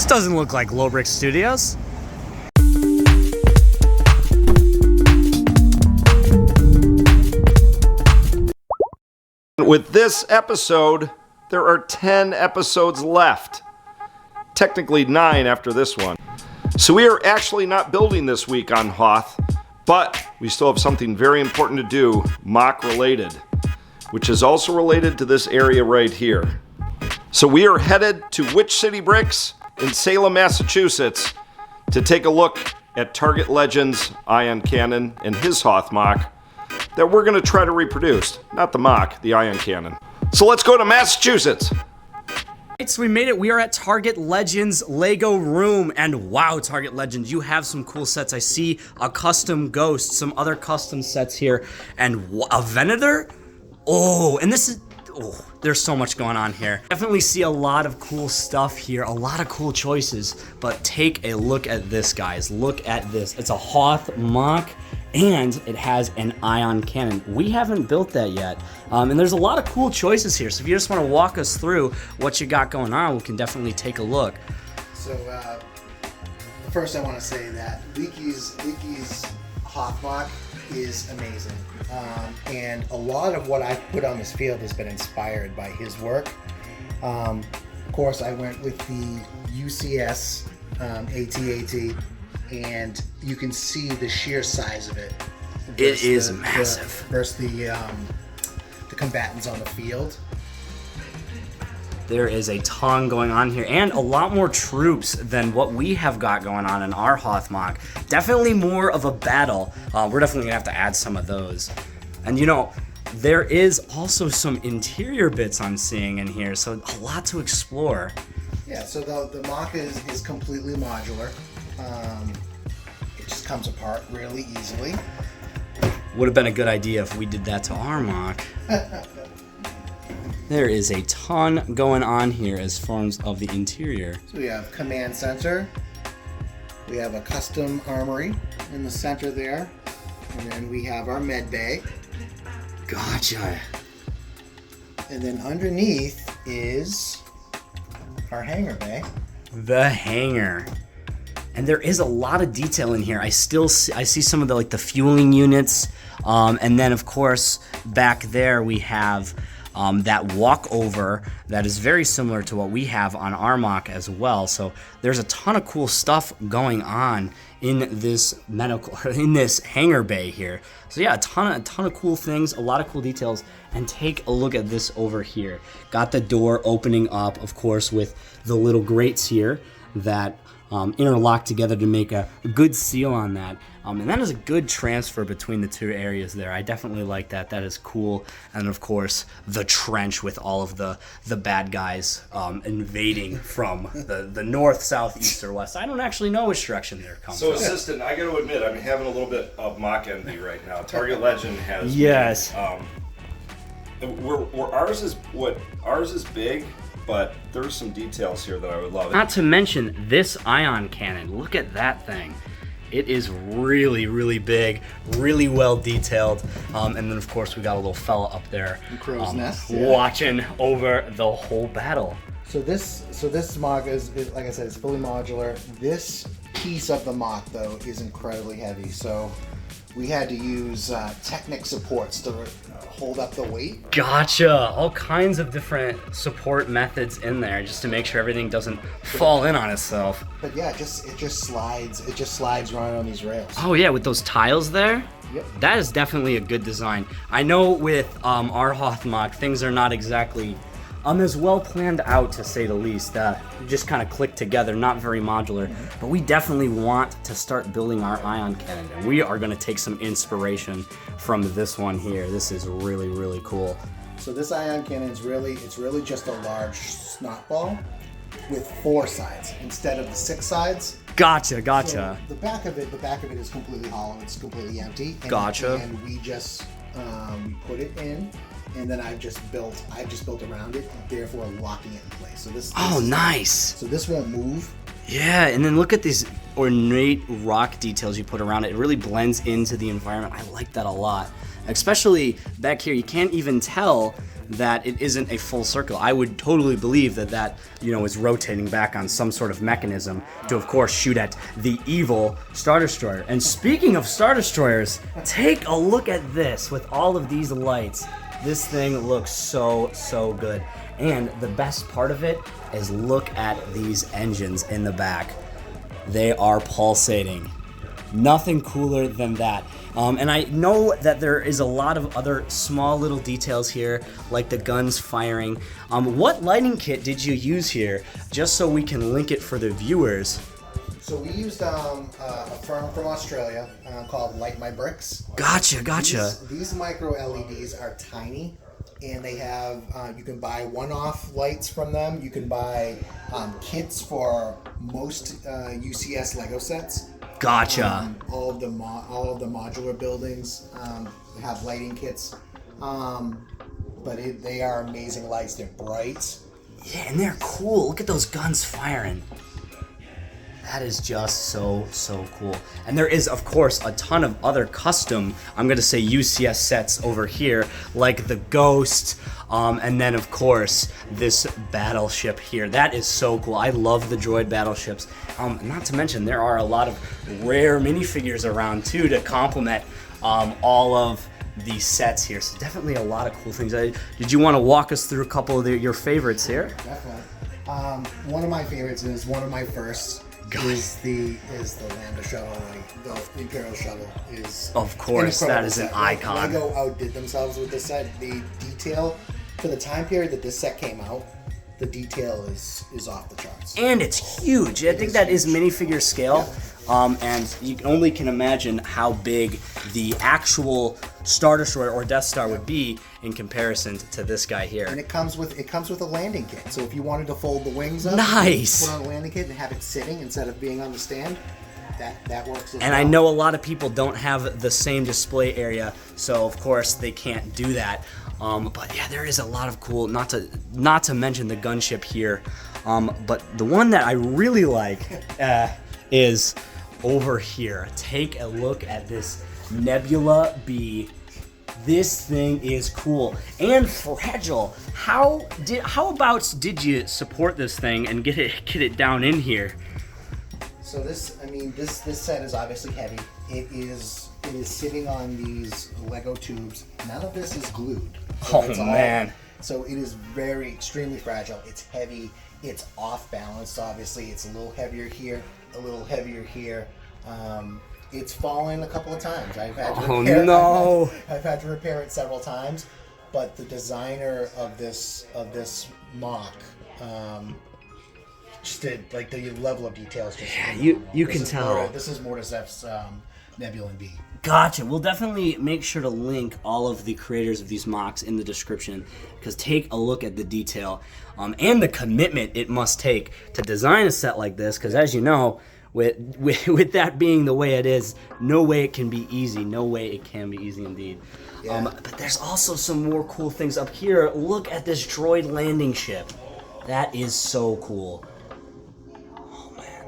This doesn't look like Low Brick Studios. With this episode, there are 10 episodes left. Technically 9 after this one. So we are actually not building this week on Hoth, but we still have something very important to do, MOC related, which is also related to this area right here. So we are headed to Witch City Bricks in Salem, Massachusetts to take a look at Target Legends' ION Canon and his Hoth MOC that we're going to try to reproduce. Not the MOC, the ION Canon. So let's go to Massachusetts. Right, so we made it. We are at Target Legends Lego Room, and wow, Target Legends, you have some cool sets. I see a custom Ghost, some other custom sets here, and a Venator? Oh, and this is... Oh, there's so much going on here. Definitely see a lot of cool stuff here, a lot of cool choices, but take a look at this, guys. Look at this. It's a Hoth MOC, and it has an ION Canon. We haven't built that yet, and there's a lot of cool choices here. So if you just want to walk us through what you got going on, we can definitely take a look. So first I want to say that Leaky's Hoth MOC is amazing, and a lot of what I've put on this field has been inspired by his work. Of course, I went with the UCS AT-AT, and you can see the sheer size of it. It is massive. Versus the combatants on the field. There is a ton going on here, and a lot more troops than what we have got going on in our Hoth MOC. Definitely more of a battle. We're definitely gonna have to add some of those. And you know, there is also some interior bits I'm seeing in here, so a lot to explore. Yeah, so the MOC is completely modular. It just comes apart really easily. Would have been a good idea if we did that to our MOC. There is a ton going on here as far as of the interior. So we have command center. We have a custom armory in the center there. And then we have our med bay. Gotcha. And then underneath is our hangar bay. The hangar. And there is a lot of detail in here. I see some of the fueling units. And then of course back there we have that walkover that is very similar to what we have on our MOC as well. So there's a ton of cool stuff going on in this hangar bay here. So yeah, a ton of cool things, a lot of cool details. And take a look at this over here. Got the door opening up, of course, with the little grates here that interlock together to make a good seal on that. And that is a good transfer between the two areas there. I definitely like that. That is cool. And of course, the trench with all of the bad guys invading from the north, south, east, or west. I don't actually know which direction they're coming from. So, assistant, I got to admit, I'm having a little bit of MOC envy right now. Target Legend has yes. Ours is big, but there's some details here that I would love. Not to mention this ION Canon. Look at that thing. It is really, really big, really well detailed. And then of course we got a little fella up there crow's nest, yeah, watching over the whole battle. So this MOC is, like I said, it's fully modular. This piece of the MOC though is incredibly heavy. So we had to use Technic supports to hold up the weight. Gotcha. All kinds of different support methods in there just to make sure everything doesn't fall in on itself. But yeah, it just slides right on these rails. Oh yeah, with those tiles there? Yep. That is definitely a good design. I know with our Hoth MOC, things are not exactly as well planned out, to say the least. Just kind of click together, not very modular. But we definitely want to start building our ION Canon, and we are going to take some inspiration from this one here. This is really, really cool. So this ION Canon is really just a large snot ball with 4 sides instead of the 6 sides. Gotcha. So the back of it is completely hollow. It's completely empty. And, Gotcha. And we just put it in. And then I've just built around it, therefore locking it in place. So this. Oh, nice. So this won't move. Yeah, and then look at these ornate rock details you put around it. It really blends into the environment. I like that a lot. Especially back here, you can't even tell that it isn't a full circle. I would totally believe that is rotating back on some sort of mechanism to, of course, shoot at the evil Star Destroyer. And speaking of Star Destroyers, take a look at this with all of these lights. This thing looks so good. And the best part of it is look at these engines in the back. They are pulsating. Nothing cooler than that. And I know that there is a lot of other small little details here, like the guns firing. What lighting kit did you use here, just so we can link it for the viewers? So we used a firm from Australia called Light My Bricks. Gotcha. These micro LEDs are tiny, and they have, you can buy one-off lights from them. You can buy kits for most UCS Lego sets. Gotcha. All of the modular buildings have lighting kits, but they are amazing lights. They're bright. Yeah, and they're cool. Look at those guns firing. That is just so cool. And there is, of course, a ton of other custom, I'm going to say UCS sets over here, like the Ghost, and then, of course, this battleship here. That is so cool. I love the droid battleships. Not to mention, there are a lot of rare minifigures around, too, to complement all of these sets here. So definitely a lot of cool things. Did you want to walk us through a couple of your favorites here? Definitely. One of my favorites is one of my first. Is the Lambda shuttle, like the Imperial shuttle is. Of course, that is an icon. Lego outdid themselves with this set. The detail for the time period that this set came out, the detail is off the charts. And it's huge. I think that is minifigure scale. And you only can imagine how big the actual Star Destroyer or Death Star would be in comparison to this guy here. And it comes with a landing kit. So if you wanted to fold the wings up, nice, put on a landing kit and have it sitting instead of being on the stand, that works as well. And I know a lot of people don't have the same display area, so of course they can't do that. But yeah, there is a lot of cool. Not to mention the gunship here. But the one that I really like is over here. Take a look at this Nebula B. This thing is cool and fragile. How about did you support this thing and get it down in here? So this set is obviously heavy. It is sitting on these Lego tubes. None of this is glued. So man. So it is extremely fragile. It's heavy. It's off balance. Obviously, it's a little heavier here, a little heavier here. It's fallen a couple of times. I've had to repair it several times. But the designer of this MOC just did, like, the level of details. You can tell. This is Mortazef's Nebula B. Gotcha. We'll definitely make sure to link all of the creators of these MOCs in the description, because take a look at the detail and the commitment it must take to design a set like this, because as you know, with that being the way it is, no way it can be easy. No way it can be easy indeed. Yeah. But there's also some more cool things up here. Look at this droid landing ship. That is so cool. Oh man.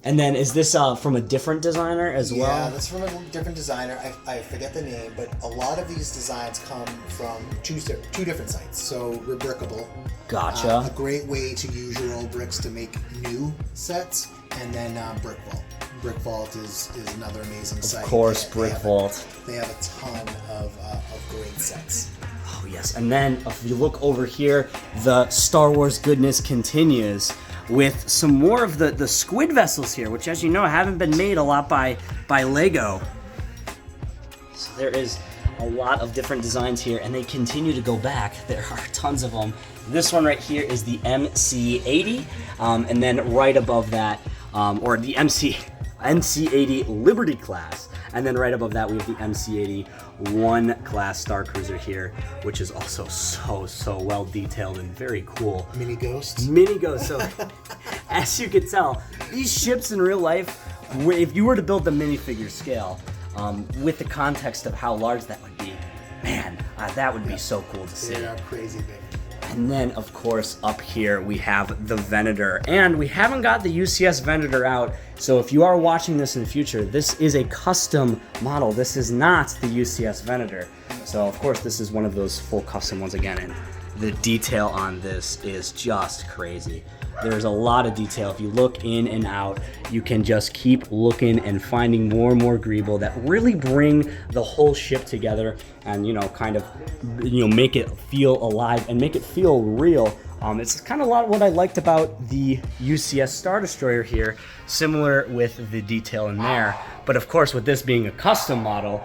And then is this from a different designer as well? Yeah, that's from a different designer. I forget the name, but a lot of these designs come from two different sites. So Rebrickable. Gotcha. A great way to use your old bricks to make new sets. And then Brick Vault. Brick Vault is another amazing site. Of course, Brick Vault. They have a ton of great sets. Oh yes, and then if you look over here, the Star Wars goodness continues with some more of the squid vessels here, which, as you know, haven't been made a lot by Lego. So there is a lot of different designs here, and they continue to go back. There are tons of them. This one right here is the MC80, and then right above that, or the MC80 Liberty class, and then right above that we have the MC80 1 class Star Cruiser here, which is also so well detailed and very cool. Mini ghosts. So as you can tell, these ships in real life, if you were to build the minifigure scale, with the context of how large that would be, man, that would be so cool to see. They are crazy big. And then, of course, up here we have the Venator. And we haven't got the UCS Venator out, so if you are watching this in the future, this is a custom model. This is not the UCS Venator. So, of course, this is one of those full custom ones again. And the detail on this is just crazy. There's a lot of detail. If you look in and out, you can just keep looking and finding more and more greeble that really bring the whole ship together and, kind of, make it feel alive and make it feel real. It's kind of a lot of what I liked about the UCS Star Destroyer here, similar with the detail in there. But of course, with this being a custom model,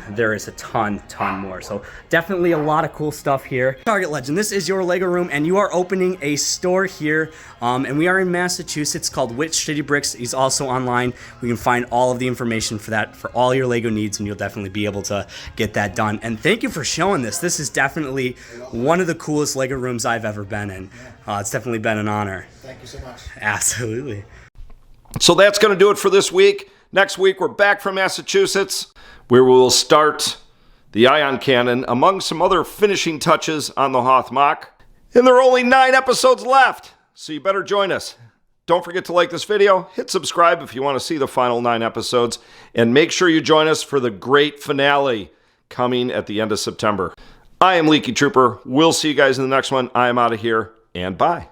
there is a ton more. So definitely a lot of cool stuff here. Target Legend, this is your Lego room, and you are opening a store here. And we are in Massachusetts, called Which Shitty Bricks. He's also online. We can find all of the information for that, for all your Lego needs, and you'll definitely be able to get that done. And thank you for showing this. This is definitely one of the coolest Lego rooms I've ever been in. It's definitely been an honor. Thank you so much. Absolutely. So that's going to do it for this week. Next week, we're back from Massachusetts, where we will start the ION Canon, among some other finishing touches on the Hoth MOC. And there are only 9 episodes left, so you better join us. Don't forget to like this video, hit subscribe if you want to see the final 9 episodes, and make sure you join us for the great finale coming at the end of September. I am Leaky Trooper. We'll see you guys in the next one. I am out of here, and bye.